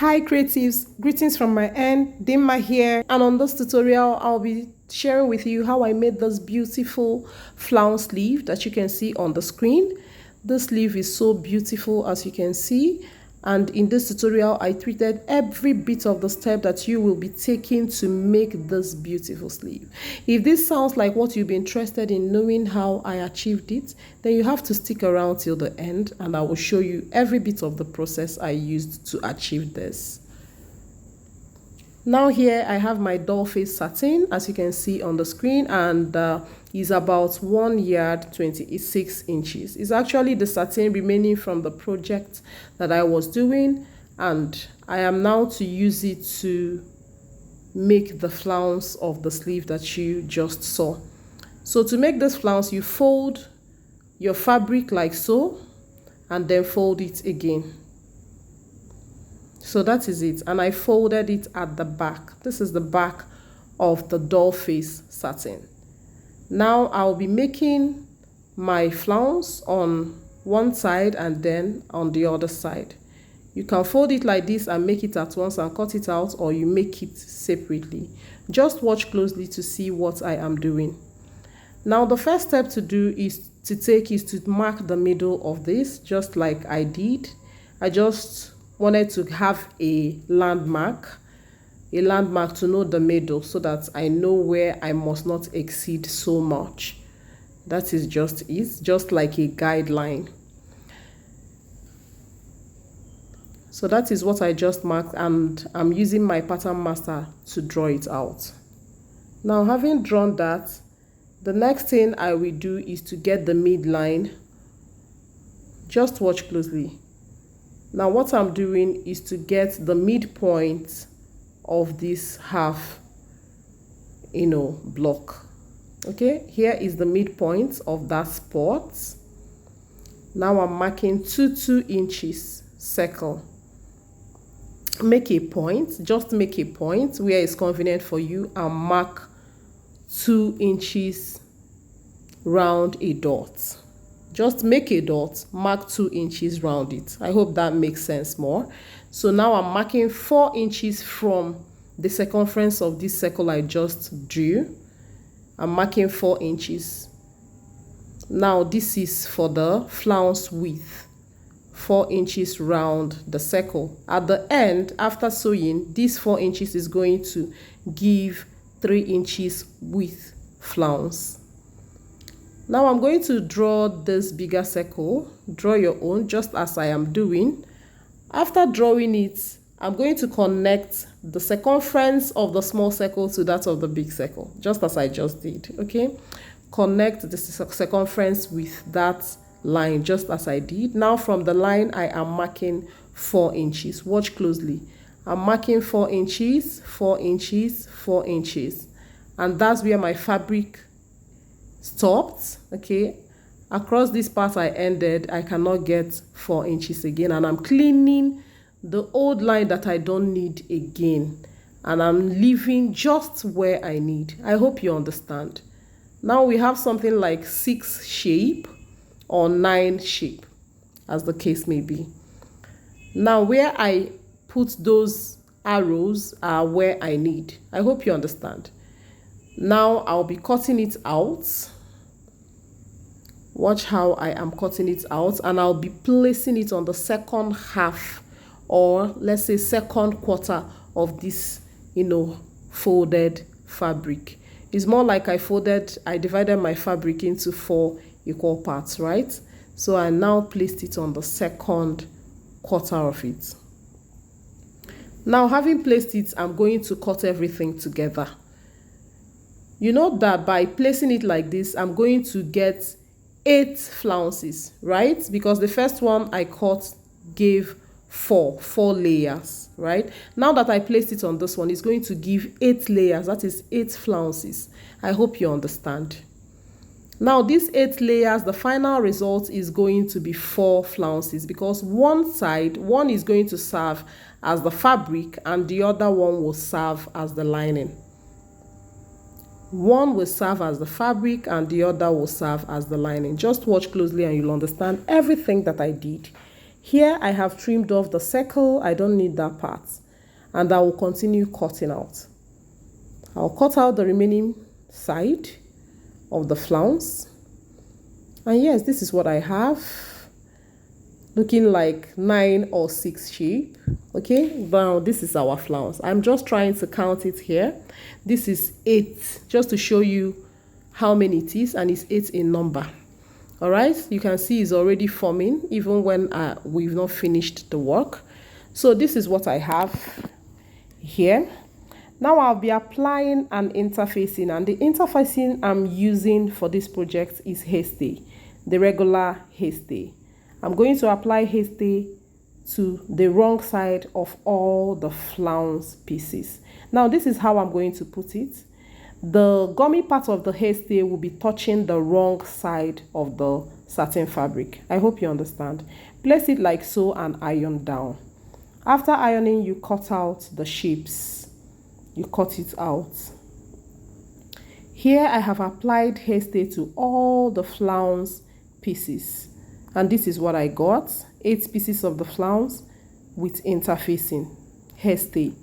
Hi creatives, greetings from my end, Dimma here, and on this tutorial I'll be sharing with you how I made this beautiful flounce sleeve that you can see on the screen. This sleeve is so beautiful, as you can see, and in this tutorial I treated every bit of the step that you will be taking to make this beautiful sleeve. If this sounds like what you'll be interested in knowing how I achieved it, then you have to stick around till the end and I will show you every bit of the process I used to achieve this. Now here I have my doll face satin, as you can see on the screen, and is about 1 yard 26 inches. It's actually the satin remaining from the project that I was doing, and I am now to use it to make the flounce of the sleeve that you just saw. So to make this flounce, you fold your fabric like so and then fold it again. So that is it, and I folded it at the back. This is the back of the doll face satin. Now I'll be making my flounce on one side and then on the other side. You can fold it like this and make it at once and cut it out, or you make it separately. Just watch closely to see what I am doing. Now the first step to do is to mark the middle of this, just like I did. I just wanted to have a landmark to know the middle, so that I know where I must not exceed so much. That is just like a guideline. So that is what I just marked, and I'm using my pattern master to draw it out. Now, having drawn that, the next thing I will do is to get the midline. Just watch closely. Now what I'm doing is to get the midpoint of this half, block. Okay, here is the midpoint of that spot. Now I'm marking 2 inches circle. Make a point, just make a point where it's convenient for you, and mark 2 inches round a dot. Just make a dot, mark 2 inches round it. I hope that makes sense more. So now I'm marking 4 inches from the circumference of this circle I just drew. I'm marking 4 inches. Now this is for the flounce width, 4 inches round the circle. At the end, after sewing, this 4 inches is going to give 3 inches width flounce. Now I'm going to draw this bigger circle. Draw your own, just as I am doing. After drawing it, I'm going to connect the circumference of the small circle to that of the big circle, just as I just did. Okay, connect the circumference with that line, just as I did. Now from the line, I am marking 4 inches. Watch closely. I'm marking 4 inches, 4 inches, 4 inches, and that's where my fabric stopped. Okay, across this part I ended. I cannot get 4 inches again, and I'm cleaning the old line that I don't need again, and I'm leaving just where I need. I hope you understand. Now we have something like 6 shape or 9 shape, as the case may be. Now where I put those arrows are where I need. I hope you understand. Now I'll be cutting it out. Watch how I am cutting it out, and I'll be placing it on the second half, or let's say second quarter of this, folded fabric. It's more like I divided my fabric into 4 equal parts, right? So I now placed it on the second quarter of it. Now, having placed it, I'm going to cut everything together. You know that by placing it like this, I'm going to get 8 flounces, right? Because the first one I cut gave 4 layers, right? Now that I placed it on this one, it's going to give 8 layers. That is 8 flounces. I hope you understand. Now these 8 layers, the final result is going to be 4 flounces, because one is going to serve as the fabric and the other one will serve as the lining. One will serve as the fabric and the other will serve as the lining. Just watch closely and you'll understand everything that I did Here I have trimmed off the circle. I don't need that part. And I will continue cutting out. I'll cut out the remaining side of the flounce. And yes, this is what I have. Looking like 9 or 6 shape. Okay, now this is our flounce. I'm just trying to count it here. This is 8, just to show you how many it is, and it's 8 in number. All right, you can see it's already forming even when we've not finished the work. So this is what I have here. Now I'll be applying an interfacing, and the interfacing I'm using for this project is hairstay, the regular hairstay. I'm going to apply hairstay to the wrong side of all the flounce pieces. Now this is how I'm going to put it. The gummy part of the hairstay will be touching the wrong side of the satin fabric. I hope you understand. Place it like so and iron down. After ironing, you cut out the shapes. You cut it out. Here I have applied hairstay to all the flounce pieces. And this is what I got. 8 pieces of the flounce with interfacing hairstay.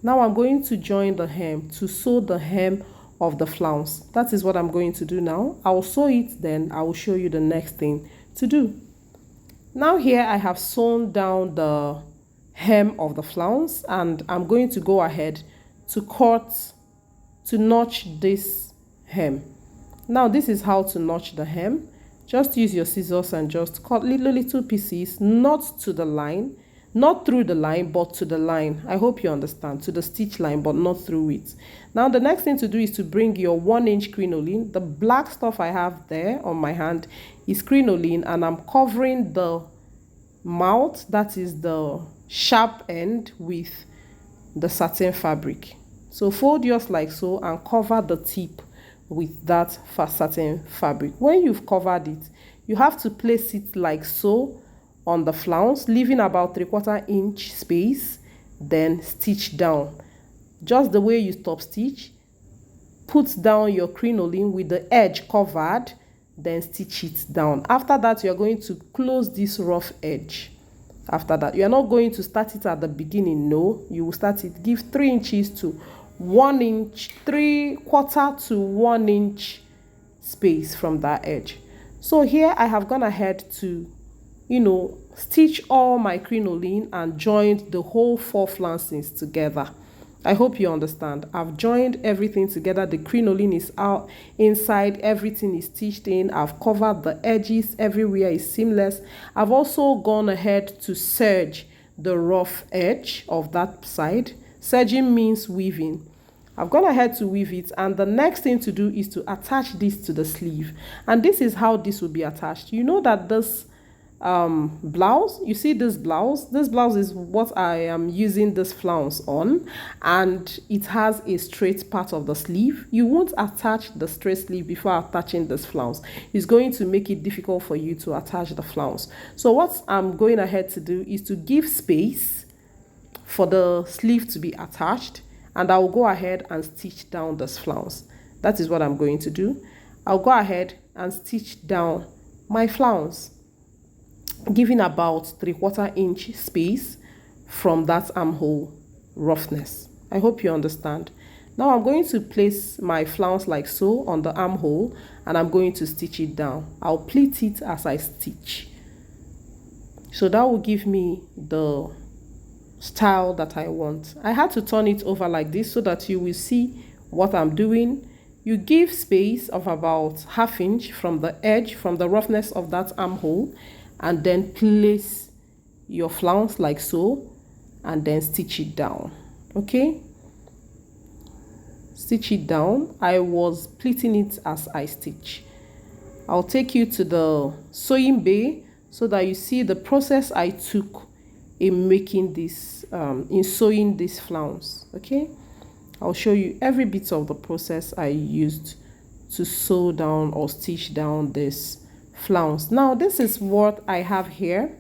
Now I'm going to join the hem to sew the hem of the flounce. That is what I'm going to do now. I will sew it, then I will show you the next thing to do. Now here I have sewn down the hem of the flounce, and I'm going to go ahead to notch this hem. Now this is how to notch the hem. Just use your scissors and just cut little pieces, not to the line, not through the line, but to the line. I hope you understand, to the stitch line, but not through it. Now the next thing to do is to bring your 1-inch crinoline. The black stuff I have there on my hand is crinoline, and I'm covering the mouth, that is the sharp end, with the satin fabric. So fold yours like so and cover the tip with that satin fabric. When you've covered it, you have to place it like so on the flounce, leaving about 3/4 inch space, then stitch down. Just the way you stop stitch, put down your crinoline with the edge covered, then stitch it down. After that, you're going to close this rough edge. After that, you're not going to start it at the beginning. No, you will start it, give 3 inches to 1 inch, 3/4 to 1 inch space from that edge. So here I have gone ahead to, stitch all my crinoline and joined the whole 4 flounces together. I hope you understand. I've joined everything together. The crinoline is out inside, everything is stitched in. I've covered the edges, everywhere is seamless. I've also gone ahead to serge the rough edge of that side. Serging means weaving. I've gone ahead to weave it, and the next thing to do is to attach this to the sleeve. And this is how this will be attached. You know that this blouse, you see this blouse is what I am using this flounce on, and it has a straight part of the sleeve. You won't attach the straight sleeve before attaching this flounce. It's going to make it difficult for you to attach the flounce. So what I'm going ahead to do is to give space for the sleeve to be attached, and I will go ahead and stitch down this flounce. That is what I'm going to do. I'll go ahead and stitch down my flounce, giving about 3/4 inch space from that armhole roughness. I hope you understand. Now I'm going to place my flounce like so on the armhole, and I'm going to stitch it down. I'll pleat it as I stitch. So that will give me the style that I want. I had to turn it over like this so that you will see what I'm doing. You give space of about 1/2 inch from the edge, from the roughness of that armhole, and then place your flounce like so, and then stitch it down. Okay, stitch it down. I was pleating it as I stitch. I'll take you to the sewing bay so that you see the process I took in making this, in sewing this flounce. Okay, I'll show you every bit of the process I used to sew down or stitch down this flounce. Now this is what I have here.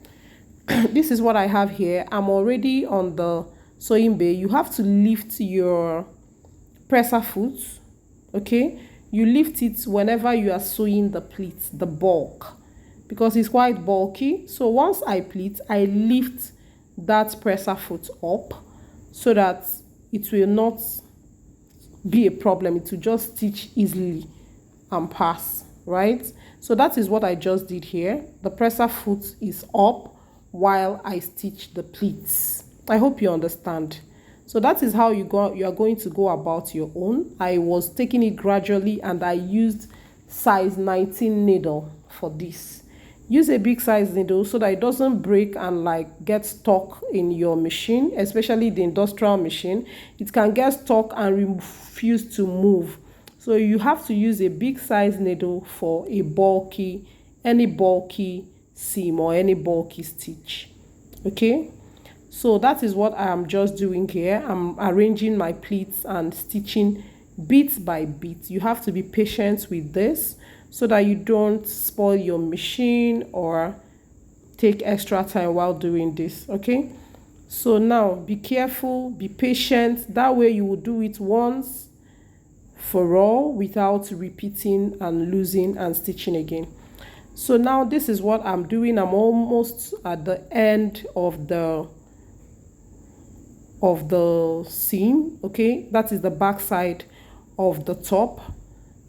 This is what I have here. I'm already on the sewing bay. You have to lift your presser foot. Okay, you lift it whenever you are sewing the pleats, the bulk. because it's quite bulky. So once I pleat, I lift that presser foot up so that it will not be a problem. It will just stitch easily and pass, right? So that is what I just did here. The presser foot is up while I stitch the pleats. I hope you understand. So that is how you are going to go about your own. I was taking it gradually, and I used size 19 needle for this. Use a big size needle so that it doesn't break and like get stuck in your machine, especially the industrial machine. It can get stuck and refuse to move. So you have to use a big size needle for any bulky seam or any bulky stitch. Okay, so that is what I am just doing here. I'm arranging my pleats and stitching bit by bit. You have to be patient with this so that you don't spoil your machine or take extra time while doing this. Okay, so now be careful, be patient. That way you will do it once for all without repeating and losing and stitching again. So now this is what I'm doing. I'm almost at the end of the seam. Okay, that is the back side of the top.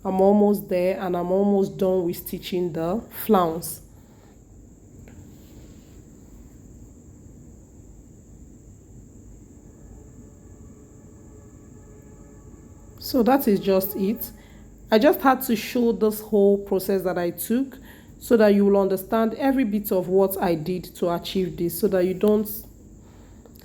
I'm almost there, and I'm almost done with stitching the flounce. So that is just it. I just had to show this whole process that I took so that you will understand every bit of what I did to achieve this, so that you don't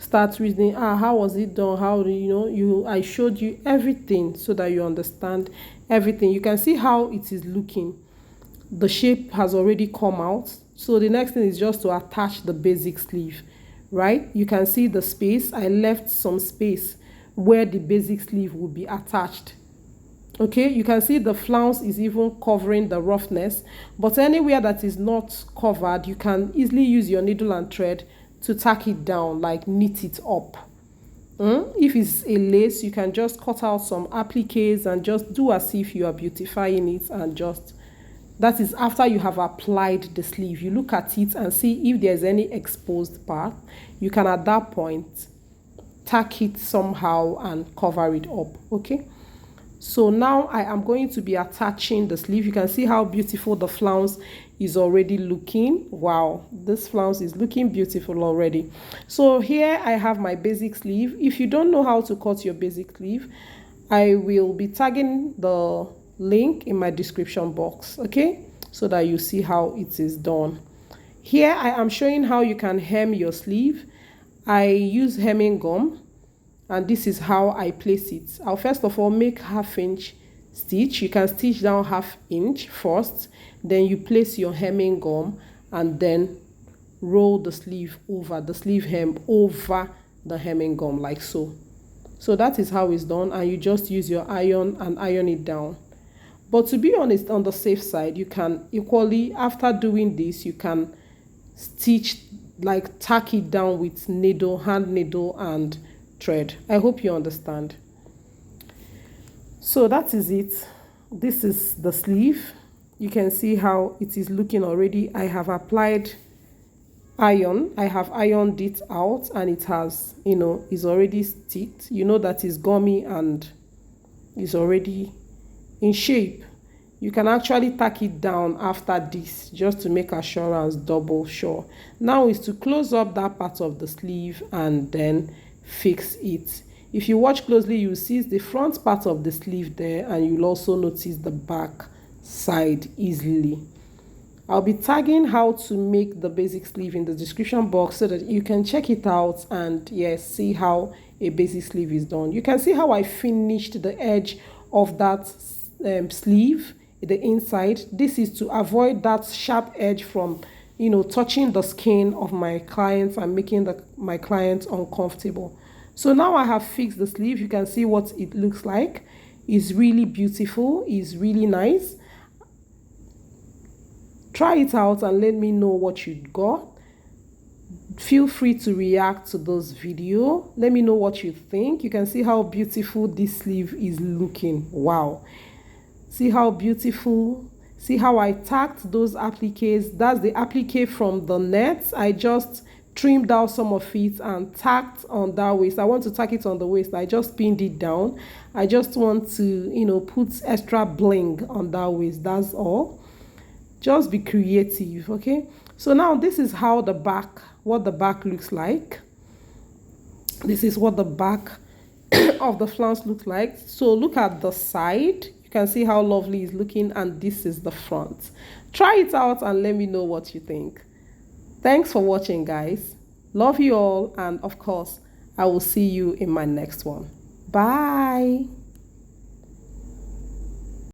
start reasoning, how was it done, how do I showed you everything so that you understand everything. You can see how it is looking. The shape has already come out. So the next thing is just to attach the basic sleeve, right? You can see the space. I left some space where the basic sleeve will be attached. Okay, you can see the flounce is even covering the roughness, but anywhere that is not covered, you can easily use your needle and thread to tack it down, like knit it up. If it's a lace, you can just cut out some appliques and just do as if you are beautifying it, and just, that is after you have applied the sleeve. You look at it and see if there's any exposed part. You can at that point tack it somehow and cover it up. Okay, so now I am going to be attaching the sleeve. You can see how beautiful the flounce is already looking. Wow, this flounce is looking beautiful already. So here I have my basic sleeve. If you don't know how to cut your basic sleeve, I will be tagging the link in my description box, okay, so that you see how it is done. Here I am showing how you can hem your sleeve. I use hemming gum, and this is how I place it. I'll first of all make 1/2 inch stitch. You can stitch down 1/2 inch first, then you place your hemming gum and then roll the sleeve over, the sleeve hem over the hemming gum, like so. So that is how it's done, and you just use your iron and iron it down. But to be honest, on the safe side, you can equally, after doing this, you can stitch, like tack it down with needle, hand needle and thread. I hope you understand. So that is it. This is the sleeve. You can see how it is looking already. I have applied iron. I have ironed it out, and it has, is already sticked. That is gummy and is already in shape. You can actually tack it down after this, just to make assurance double sure. Now is to close up that part of the sleeve and then fix it. If you watch closely, you see the front part of the sleeve there, and you'll also notice the back side easily. I'll be tagging how to make the basic sleeve in the description box so that you can check it out and yes, see how a basic sleeve is done. You can see how I finished the edge of that sleeve, the inside. This is to avoid that sharp edge from touching the skin of my clients and making my clients uncomfortable. So now I have fixed the sleeve. You can see what it looks like. It's really beautiful. It's really nice. Try it out and let me know what you got. Feel free to react to this video. Let me know what you think. You can see how beautiful this sleeve is looking. Wow. See how beautiful. See how I tacked those appliques? That's the applique from the net. I just trimmed out some of it and tacked on that waist. I want to tack it on the waist. I just pinned it down. I just want to, you know, put extra bling on that waist. That's all. Just be creative, okay? So now this is how the back, what the back looks like. This is what the back of the flounce looks like. So look at the side. You can see how lovely it's looking, and this is the front. Try it out and let me know what you think. Thanks for watching, guys. Love you all, and of course, I will see you in my next one. Bye.